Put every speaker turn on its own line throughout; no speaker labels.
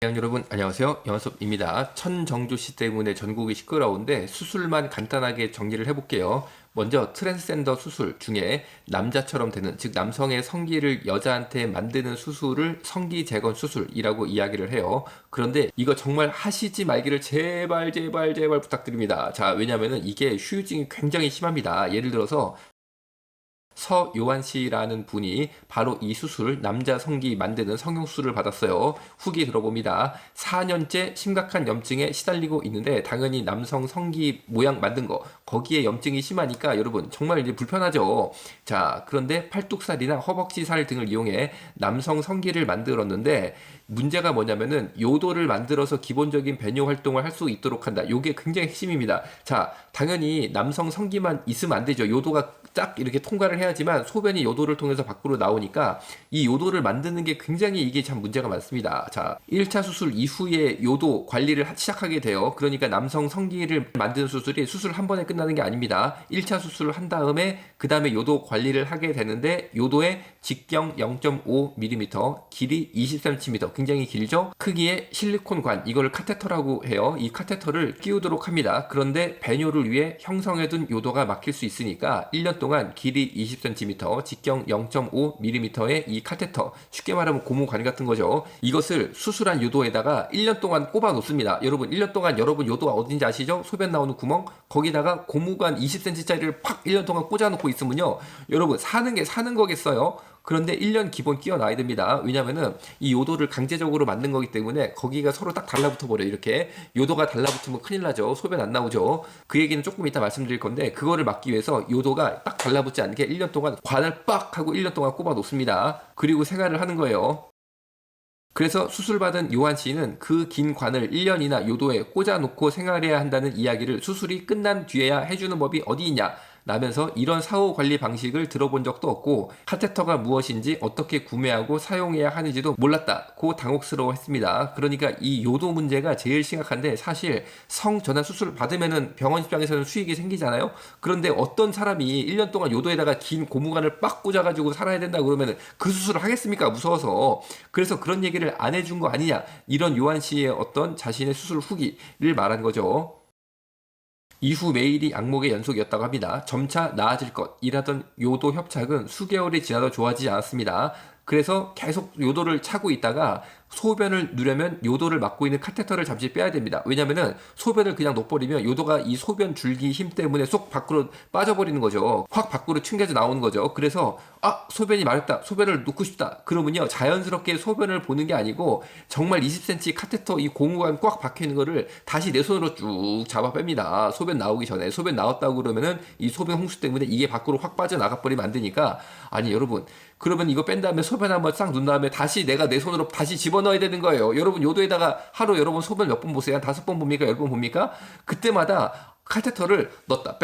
여러분 안녕하세요. 영수입니다. 천정조씨 때문에 전국이 시끄러운데 수술만 간단하게 정리를 해볼게요. 먼저 트랜스젠더 수술 중에 남자처럼 되는, 즉 남성의 성기를 여자한테 만드는 수술을 성기 재건 수술이라고 이야기를 해요. 그런데 이거 정말 하시지 말기를 제발 부탁드립니다. 자, 왜냐면은 이게 후유증이 굉장히 심합니다. 예를 들어서 서요한 씨라는 분이 바로 이 수술, 남자 성기 만드는 성형수술을 받았어요. 후기 들어봅니다. 4년째 심각한 염증에 시달리고 있는데 당연히 남성 성기 모양 만든 거, 거기에 염증이 심하니까 여러분 정말 이제 불편하죠. 자, 그런데 팔뚝살이나 허벅지 살 등을 이용해 남성 성기를 만들었는데 문제가 뭐냐면은 요도를 만들어서 기본적인 배뇨 활동을 할 수 있도록 한다. 요게 굉장히 핵심입니다. 자, 당연히 남성 성기만 있으면 안 되죠. 요도가 딱 이렇게 통과를 해야지만 소변이 요도를 통해서 밖으로 나오니까 이 요도를 만드는 게 굉장히 이게 참 문제가 많습니다. 자, 1차 수술 이후에 요도 관리를 시작하게 돼요. 그러니까 남성 성기를 만드는 수술이 수술 한 번에 끝나는 게 아닙니다. 1차 수술을 한 다음에 그 다음에 요도 관리를 하게 되는데 요도의 직경 0.5mm, 길이 20cm, 굉장히 길죠? 크기의 실리콘관, 이걸 카테터라고 해요. 이 카테터를 끼우도록 합니다. 그런데 배뇨를 위해 형성해둔 요도가 막힐 수 있으니까 1년 동안 길이 20cm, 직경 0.5mm의 이 카테터, 쉽게 말하면 고무관 같은 거죠. 이것을 수술한 요도에다가 1년 동안 꼽아 놓습니다. 여러분 1년 동안 여러분 요도가 어딘지 아시죠? 소변 나오는 구멍, 거기다가 고무관 20cm짜리를 팍 1년 동안 꽂아 놓고 있으면요, 여러분 사는 게 사는 거겠어요? 그런데 1년 기본 끼워놔야 됩니다. 왜냐면은 이 요도를 강제적으로 만든 거기 때문에 거기가 서로 딱 달라붙어 버려요. 이렇게 요도가 달라붙으면 큰일 나죠. 소변 안 나오죠. 그 얘기는 조금 이따 말씀드릴 건데, 그거를 막기 위해서 요도가 딱 달라붙지 않게 1년 동안 관을 빡 하고 1년 동안 꼽아 놓습니다. 그리고 생활을 하는 거예요. 그래서 수술받은 요한 씨는 그 긴 관을 1년이나 요도에 꽂아놓고 생활해야 한다는 이야기를 수술이 끝난 뒤에야 해주는 법이 어디 있냐 라면서 이런 사후 관리 방식을 들어본 적도 없고 카테터가 무엇인지 어떻게 구매하고 사용해야 하는지도 몰랐다고 당혹스러워했습니다. 그러니까 이 요도 문제가 제일 심각한데, 사실 성전환 수술 받으면은 병원 입장에서는 수익이 생기잖아요. 그런데 어떤 사람이 1년 동안 요도에다가 긴 고무관을 빡 꽂아가지고 살아야 된다 그러면은 그 수술을 하겠습니까? 무서워서. 그래서 그런 얘기를 안 해준 거 아니냐, 이런 요한 씨의 어떤 자신의 수술 후기를 말한 거죠. 이후 매일이 악몽의 연속이었다고 합니다. 점차 나아질 것이라던 요도 협착은 수개월이 지나도 좋아지지 않았습니다. 그래서 계속 요도를 차고 있다가 소변을 누려면 요도를 막고 있는 카테터를 잠시 빼야 됩니다. 왜냐면은 소변을 그냥 놓버리면 요도가 이 소변 줄기 힘 때문에 쏙 밖으로 빠져버리는 거죠. 확 밖으로 튕겨져 나오는 거죠. 그래서 소변이 마렵다, 소변을 놓고 싶다 그러면요, 자연스럽게 소변을 보는 게 아니고 정말 20cm 카테터 이 고무관 꽉 박혀있는 거를 다시 내 손으로 쭉 잡아 뺍니다. 소변 나오기 전에. 소변 나왔다고 그러면은 이 소변 홍수 때문에 이게 밖으로 확 빠져나가 버리면 안 되니까. 아니 여러분, 그러면 이거 뺀 다음에 소변 한번 싹 놓은 다음에 다시 내가 내 손으로 다시 집어넣어야 되는 거예요. 여러분 요도에다가 하루 여러분 소변 몇 번 보세요? 한 5번 봅니까? 10번 봅니까? 그때마다 카테터를 넣었다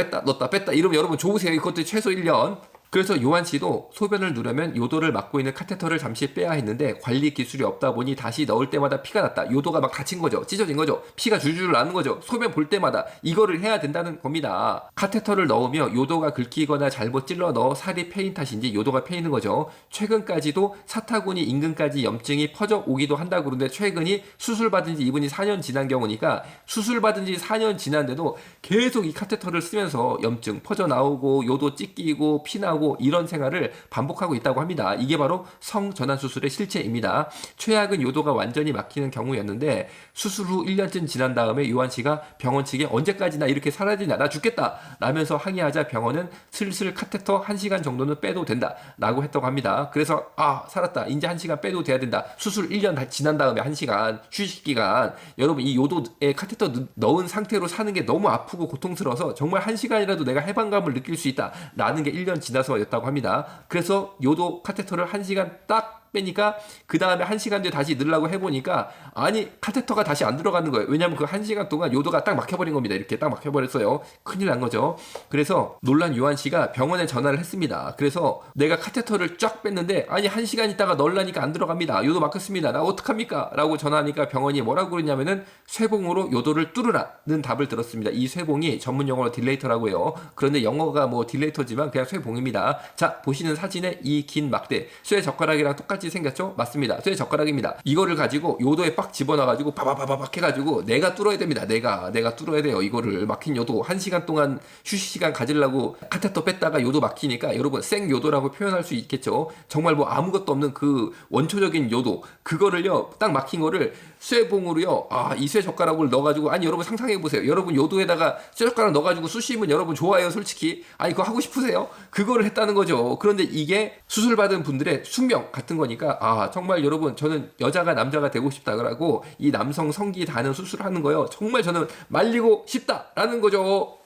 뺐다 이러면 여러분 좋으세요. 이것도 최소 1년. 그래서 요한 씨도 소변을 누르면 요도를 막고 있는 카테터를 잠시 빼야 했는데 관리 기술이 없다 보니 다시 넣을 때마다 피가 났다. 요도가 막 다친 거죠. 찢어진 거죠. 피가 줄줄 나는 거죠. 소변 볼 때마다 이거를 해야 된다는 겁니다. 카테터를 넣으며 요도가 긁히거나 잘못 찔러 넣어 살이 패인 탓인지 요도가 패이는 거죠. 최근까지도 사타구니 인근까지 염증이 퍼져 오기도 한다고 그러는데, 최근이 수술받은 지 이분이 4년 지난 경우니까 수술받은 지 4년 지난데도 계속 이 카테터를 쓰면서 염증 퍼져 나오고 요도 찢기고 피나고 이런 생활을 반복하고 있다고 합니다. 이게 바로 성전환 수술의 실체입니다. 최악은 요도가 완전히 막히는 경우였는데 수술 후 1년쯤 지난 다음에 요한 씨가 병원 측에 언제까지나 이렇게 살아야 되냐, 나 죽겠다 라면서 항의하자 병원은 슬슬 카테터 1시간 정도는 빼도 된다 라고 했다고 합니다. 그래서 살았다, 이제 1시간 빼도 돼야 된다. 수술 1년 지난 다음에 1시간 휴식기간. 여러분 이 요도에 카테터 넣은 상태로 사는 게 너무 아프고 고통스러워서 정말 1시간이라도 내가 해방감을 느낄 수 있다 라는 게 1년 지나서 였다고 합니다. 그래서 요도 카테터를 1시간 딱 빼니까 그 다음에 1시간 뒤에 다시 넣으려고 해보니까 아니 카테터가 다시 안 들어가는 거예요. 왜냐면 그 1시간 동안 요도가 딱 막혀버린 겁니다. 이렇게 딱 막혀버렸어요. 큰일 난 거죠. 그래서 놀란 요한 씨가 병원에 전화를 했습니다. 그래서 내가 카테터를 쫙 뺐는데 아니 1시간 있다가 넣으려니까 안 들어갑니다. 요도 막혔습니다. 나 어떡합니까? 라고 전화하니까 병원이 뭐라고 그러냐면은 쇠봉으로 요도를 뚫으라는 답을 들었습니다. 이 쇠봉이 전문 용어로 딜레이터라고 해요. 그런데 영어가 뭐 딜레이터지만 그냥 쇠봉입니다. 자, 보시는 사진에 이 긴 막대, 쇠 젓가락이랑 똑같이 쇠젓가락지 생겼죠? 맞습니다. 쇠젓가락입니다. 이거를 가지고 요도에 빡 집어넣어가지고 바바바바박 해가지고 내가 뚫어야 됩니다. 내가 뚫어야 돼요. 이거를 막힌 요도 1시간 동안 휴식 시간 가지려고 카테터 뺐다가 요도 막히니까 여러분 생요도라고 표현할 수 있겠죠. 정말 뭐 아무것도 없는 그 원초적인 요도 그거를요 딱 막힌 거를 쇠봉으로요 이 쇠젓가락을 넣어가지고 아니 여러분 상상해보세요. 여러분 요도에다가 쇠젓가락 넣어가지고 쑤시면 여러분 좋아해요 솔직히? 아니 그거 하고 싶으세요? 그거를 했다는 거죠. 그런데 이게 수술받은 분들의 숙명 같은 거니까 정말 여러분 저는 여자가 남자가 되고 싶다고 이 남성 성기 다는 수술을 하는 거요 정말 저는 말리고 싶다라는 거죠.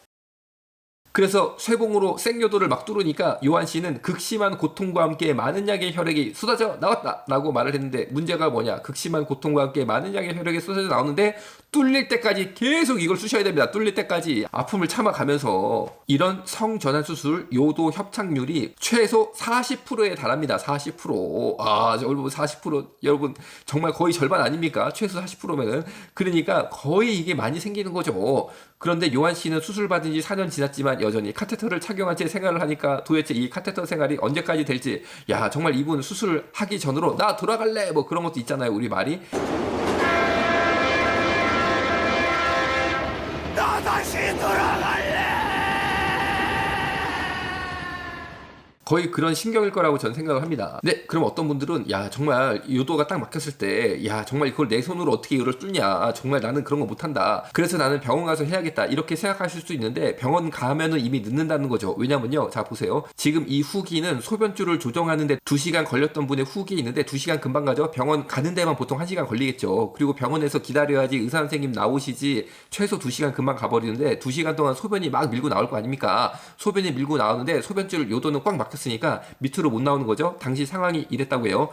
그래서 쇠봉으로 생요도를 막 뚫으니까 요한 씨는 극심한 고통과 함께 많은 양의 혈액이 쏟아져 나왔다 라고 말을 했는데 문제가 뭐냐, 극심한 고통과 함께 많은 양의 혈액이 쏟아져 나오는데 뚫릴 때까지 계속 이걸 쑤셔야 됩니다. 뚫릴 때까지 아픔을 참아가면서. 이런 성전환 수술 요도 협착률이 최소 40%에 달합니다. 40%. 여러분 40% 여러분 정말 거의 절반 아닙니까? 최소 40%면은. 그러니까 거의 이게 많이 생기는 거죠. 그런데 요한 씨는 수술 받은 지 4년 지났지만 여전히 카테터를 착용한 채 생활을 하니까 도대체 이 카테터 생활이 언제까지 될지, 야 정말 이분 수술하기 전으로 나 돌아갈래 뭐 그런 것도 있잖아요. 우리 말이 나 다시 돌아갈래 거의 그런 심경일 거라고 저는 생각을 합니다. 네, 그럼 어떤 분들은 야 정말 요도가 딱 막혔을 때 야 정말 이걸 내 손으로 어떻게 이걸 뚫냐, 정말 나는 그런 거 못한다, 그래서 나는 병원 가서 해야겠다 이렇게 생각하실 수도 있는데 병원 가면은 이미 늦는다는 거죠. 왜냐면요, 자 보세요. 지금 이 후기는 소변줄을 조정하는데 2시간 걸렸던 분의 후기 있는데 2시간 금방 가죠. 병원 가는 데만 보통 1시간 걸리겠죠. 그리고 병원에서 기다려야지 의사 선생님 나오시지 최소 2시간 금방 가버리는데 2시간 동안 소변이 막 밀고 나올 거 아닙니까? 소변이 밀고 나오는데 소변줄 요도는 꽉 막혔으니까 밑으로 못 나오는 거죠. 당시 상황이 이랬다고 해요.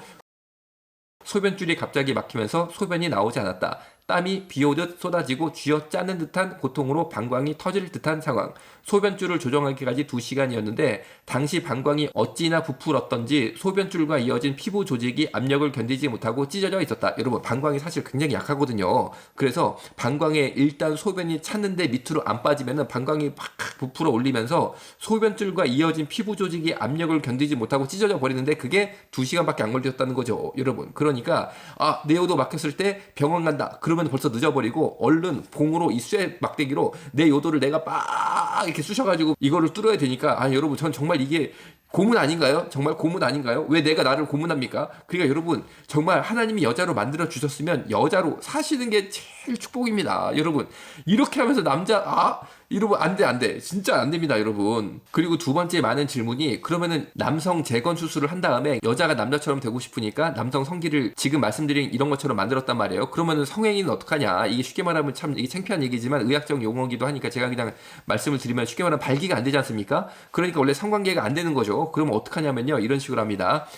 소변줄이 갑자기 막히면서 소변이 나오지 않았다. 땀이 비오듯 쏟아지고 쥐어짜는 듯한 고통으로 방광이 터질 듯한 상황. 소변줄을 조정하기까지 2시간이었는데 당시 방광이 어찌나 부풀었던지 소변줄과 이어진 피부 조직이 압력을 견디지 못하고 찢어져 있었다. 여러분 방광이 사실 굉장히 약하거든요. 그래서 방광에 일단 소변이 찼는데 밑으로 안 빠지면은 방광이 팍 부풀어 올리면서 소변줄과 이어진 피부 조직이 압력을 견디지 못하고 찢어져 버리는데 그게 2시간밖에 안 걸렸다는 거죠. 여러분 그러니까 내 요도 막혔을 때 병원 간다. 그러면 벌써 늦어버리고 얼른 봉으로 이 쇠 막대기로 내 요도를 내가 빡 이렇게 쑤셔가지고 이거를 뚫어야 되니까 여러분 전 정말 이게 고문 아닌가요? 정말 고문 아닌가요? 왜 내가 나를 고문합니까? 그러니까 여러분 정말 하나님이 여자로 만들어 주셨으면 여자로 사시는 게 제일 축복입니다. 여러분 이렇게 하면서 남자 여러분 안 돼. 진짜 안 됩니다, 여러분. 그리고 두 번째 많은 질문이 그러면은 남성 재건 수술을 한 다음에 여자가 남자처럼 되고 싶으니까 남성 성기를 지금 말씀드린 이런 것처럼 만들었단 말이에요. 그러면은 성행위는 어떡하냐? 이게 쉽게 말하면 참 이게 창피한 얘기지만 의학적 용어기도 하니까 제가 그냥 말씀을 드리면 쉽게 말하면 발기가 안 되지 않습니까? 그러니까 원래 성관계가 안 되는 거죠. 그러면 어떡하냐면요. 이런 식으로 합니다.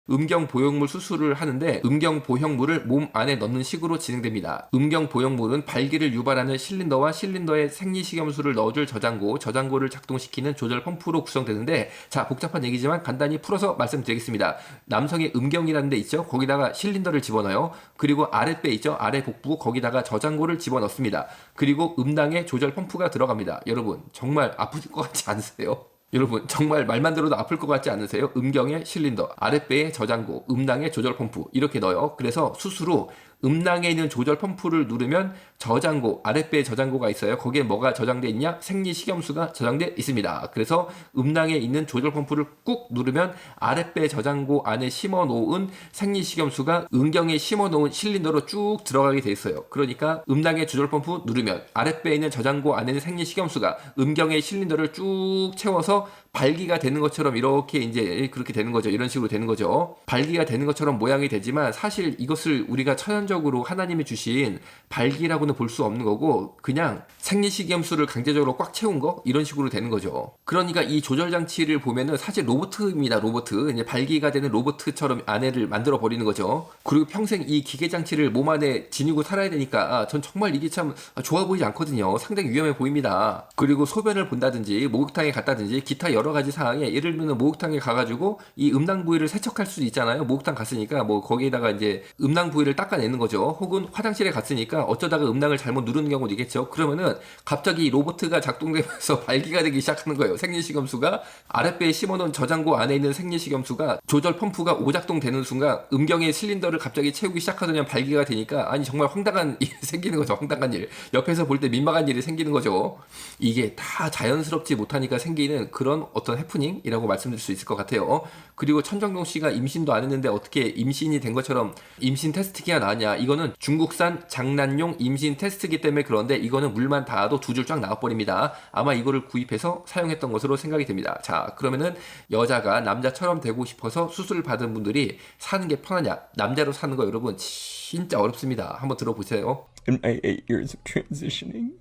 음경 보형물 수술을 하는데 음경 보형물을 몸 안에 넣는 식으로 진행됩니다. 음경 보형물은 발기를 유발하는 실린더와 실린더에 생리식염수를 넣어줄 저장고를 작동시키는 조절 펌프로 구성되는데, 자 복잡한 얘기지만 간단히 풀어서 말씀드리겠습니다. 남성의 음경이라는 데 있죠. 거기다가 실린더를 집어넣어요. 그리고 아랫배 있죠. 아래 복부 거기다가 저장고를 집어넣습니다. 그리고 음낭에 조절 펌프가 들어갑니다. 여러분 정말 아플 것 같지 않으세요? 여러분 정말 말만 들어도 아플 것 같지 않으세요? 음경에 실린더, 아랫배에 저장고, 음낭에 조절 펌프 이렇게 넣어요. 그래서 수술 후 음낭에 있는 조절 펌프를 누르면 저장고, 아랫배에 저장고가 있어요. 거기에 뭐가 저장돼 있냐? 생리식염수가 저장돼 있습니다. 그래서 음낭에 있는 조절 펌프를 꾹 누르면 아랫배 저장고 안에 심어놓은 생리식염수가 음경에 심어놓은 실린더로 쭉 들어가게 돼 있어요. 그러니까 음낭에 조절 펌프 누르면 아랫배에 있는 저장고 안에 있는 생리식염수가 음경의 실린더를 쭉 채워서 발기가 되는 것처럼 이렇게 이제 그렇게 되는 거죠. 이런 식으로 되는 거죠. 발기가 되는 것처럼 모양이 되지만 사실 이것을 우리가 천연적으로 하나님이 주신 발기라고는 볼 수 없는 거고 그냥 생리식염수를 강제적으로 꽉 채운 거 이런 식으로 되는 거죠. 그러니까 이 조절 장치를 보면은 사실 로봇입니다. 로봇. 이제 발기가 되는 로봇처럼 안에를 만들어 버리는 거죠. 그리고 평생 이 기계 장치를 몸 안에 지니고 살아야 되니까 전 정말 이게 참 좋아 보이지 않거든요. 상당히 위험해 보입니다. 그리고 소변을 본다든지 목욕탕에 갔다든지 기타 여러 가지 상황에 예를 들면 목욕탕에 가가지고 이 음낭 부위를 세척할 수도 있잖아요. 목욕탕 갔으니까 뭐 거기에다가 이제 음낭 부위를 닦아내는 거죠. 혹은 화장실에 갔으니까 어쩌다가 음낭을 잘못 누르는 경우도 있겠죠. 그러면은 갑자기 로봇가 작동되면서 발기가 되기 시작하는 거예요. 생리식염수가 아랫배에 심어놓은 저장고 안에 있는 생리식염수가 조절 펌프가 오작동되는 순간 음경의 실린더를 갑자기 채우기 시작하더니 발기가 되니까 아니 정말 황당한 일이 생기는 거죠. 황당한 일. 옆에서 볼 때 민망한 일이 생기는 거죠. 이게 다 자연스럽지 못하니까 생기는 그런 어떤 해프닝이라고 말씀드릴 수 있을 것 같아요. 그리고 천정용 씨가 임신도 안 했는데 어떻게 임신이 된 것처럼 임신 테스트기가 나왔냐. 이거는 중국산 장난용 임신 테스트기 때문에 그런데 이거는 물만 닿아도 두 줄 쫙 나와버립니다. 아마 이거를 구입해서 사용했던 것으로 생각이 됩니다. 자, 그러면은 여자가 남자처럼 되고 싶어서 수술을 받은 분들이 사는 게 편하냐. 남자로 사는 거 여러분 진짜 어렵습니다. 한번 들어보세요.
In my 8 years of transitioning,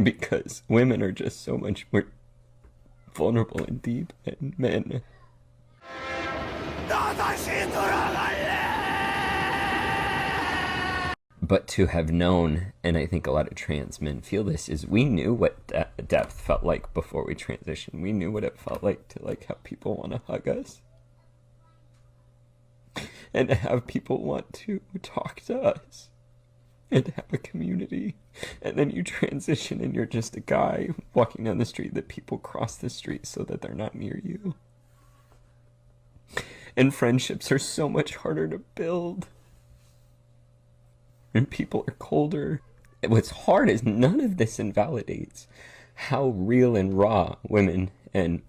because women are just so much more vulnerable and deep than men. But to have known, and I think a lot of trans men feel this, is we knew what depth felt like before we transitioned. We knew what it felt like to like have people want to hug us. And to have people want to talk to us. And to have a community. And then you transition and you're just a guy walking down the street that people cross the street so that they're not near you. And friendships are so much harder to build. And people are colder. What's hard is none of this invalidates how real and raw women and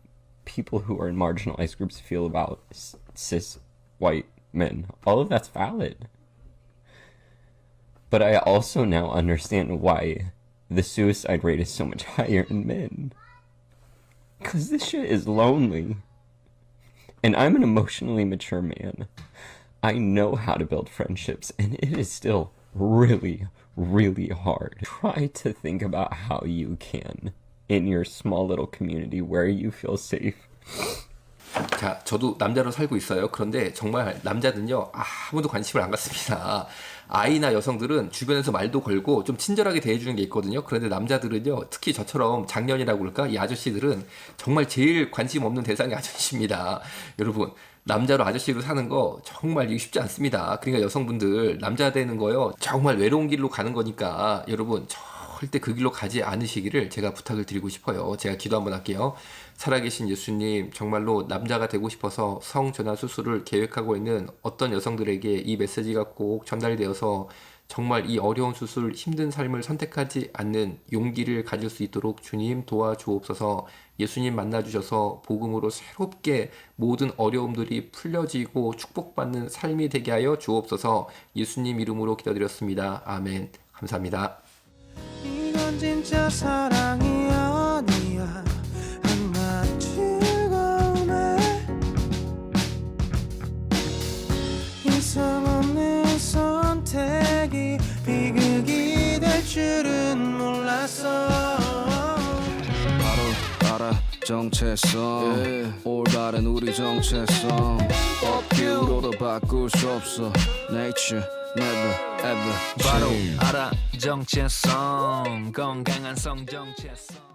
people who are in marginalized groups feel about cis white men. All of that's valid. But I also now understand why the suicide rate is so much higher in men. Because this shit is lonely. And I'm an emotionally mature man. I know how to build friendships, and it is still really, really hard. Try to think about how you can, in your small little community where you feel safe.
자, 저도 남자로 살고 있어요. 그런데 정말 남자는요, 아무도 관심을 안 갖습니다. 아이나 여성들은 주변에서 말도 걸고 좀 친절하게 대해주는 게 있거든요. 그런데 남자들은요, 특히 저처럼 장년이라고 그럴까? 이 아저씨들은 정말 제일 관심 없는 대상이 아저씨입니다. 여러분, 남자로 아저씨로 사는 거 정말 이거 쉽지 않습니다. 그러니까 여성분들, 남자 되는 거요, 정말 외로운 길로 가는 거니까 여러분, 절대 그 길로 가지 않으시기를 제가 부탁을 드리고 싶어요. 제가 기도 한번 할게요. 살아계신 예수님, 정말로 남자가 되고 싶어서 성전환 수술을 계획하고 있는 어떤 여성들에게 이 메시지가 꼭 전달되어서 정말 이 어려운 수술, 힘든 삶을 선택하지 않는 용기를 가질 수 있도록 주님 도와주옵소서. 예수님 만나주셔서 복음으로 새롭게 모든 어려움들이 풀려지고 축복받는 삶이 되게 하여 주옵소서. 예수님 이름으로 기도드렸습니다. 아멘. 감사합니다.
이건 진짜 사랑이 아니야. 한낱 즐거움에 이성 없는 선택이 비극이 될 줄은 몰랐어.
바로 알아 정체성 올바른 우리 정체성 법규로도 바꿀 수 없어 Nature never ever change.
바로 알아 정체성 건강한 성 정체성